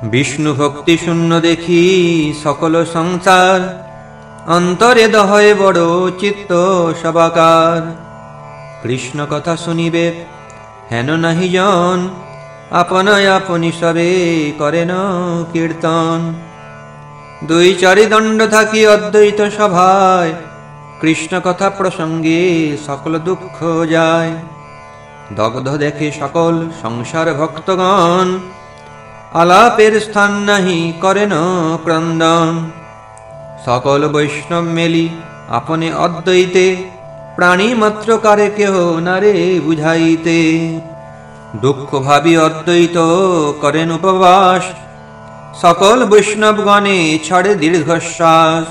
বিষ্ণু ভক্তি শূন্য দেখি সকল সংসার, অন্তরে দহয় বড় চিত্ত সবাকার। কৃষ্ণ কথা শুনিবে হেন নাহি জন, আপন আপনি সবে করেন কীর্তন। দুই চারি দণ্ড থাকি অদ্বৈত সভায়, কৃষ্ণ কথা প্রসঙ্গে সকল দুঃখ যায়। দগ্ধ দেখে সকল সংসার ভক্তগণ, আলাপের স্থান নাহি করেন ক্রন্দন। সকল বৈষ্ণব মেলি আপনে অদ্বৈতে, প্রাণী মাত্র কারে কেহ নারে বুঝাইতে। দুঃখ ভাবি অদ্বৈত করেন উপবাস, সকল বৈষ্ণবগণে ছাড়ে দীর্ঘশ্বাস।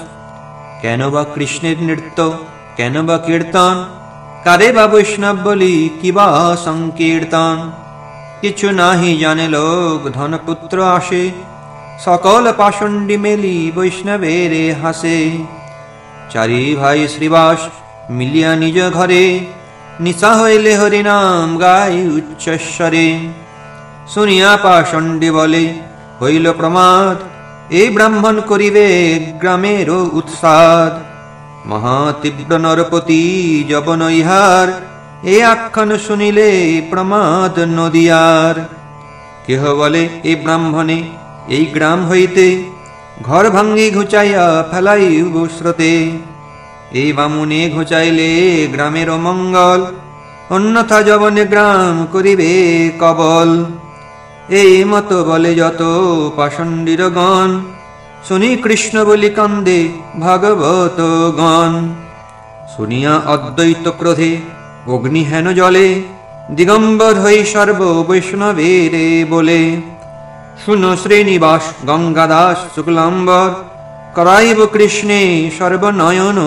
কেন বা কৃষ্ণের নৃত্য, কেন বা কীর্তন, কারে বা বৈষ্ণব বলি কিবা সংকীর্তন। কিছু নাহি জানে লোক ধনপুত্র আসে, সকল পাষণ্ডী মেলি বৈষ্ণবের হাসে। চারি ভাই শ্রীবাস মিলিয়া নিজ ঘরে, নিশা হইলে হরিনাম গাই উচ্চস্বরে। শুনিয়া পাষণ্ডী বলে হইল প্রমাদ, এই ব্রাহ্মণ করিবে গ্রামের উৎসাদ। মহাতীব্র নরপতি যবন ইহার, এ আখ্যান শুনিলে প্রমাদ নদিয়ার। কেহ বলে এই ব্রাহ্মণে এই গ্রাম হইতে, ঘর ভাঙ্গি ঘুচাইয়া ফেলাইব স্রোতে। এই বামুনে ঘুচাইলে গ্রামের মঙ্গল, অন্যথা যবনে গ্রাম করিবে কবল। এই মত বলে যত পাষণ্ডীর গণ, শুনি কৃষ্ণ বলি কান্দে ভাগবত গণ। শুনিয়া অদ্বৈত ক্রোধে অগ্নি হেন জলে, দিগম্বর হই সর্ব বৈষ্ণবের বলে। শুনো শ্রীনিবাস গঙ্গাদাস শুক্লাম্বর, করাইব কৃষ্ণে সর্বনয়ন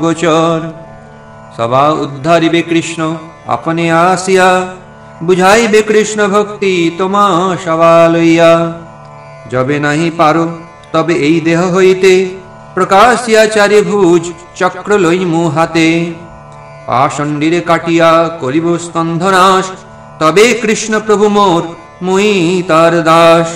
গোচর। সবা উদ্ধারিবে কৃষ্ণ আপনে আসিয়া, বুঝাইবে কৃষ্ণ ভক্তি তোমা সবা লইয়া। যবে নাহি পারো তবে এই দেহ হইতে, প্রকাশিয়া চারি ভুজ চক্র লইমু হাতে। পাষণ্ডীরে কাটিয়া করিব স্কন্ধনাশ, তবে কৃষ্ণ প্রভু মোর মুই তার দাস।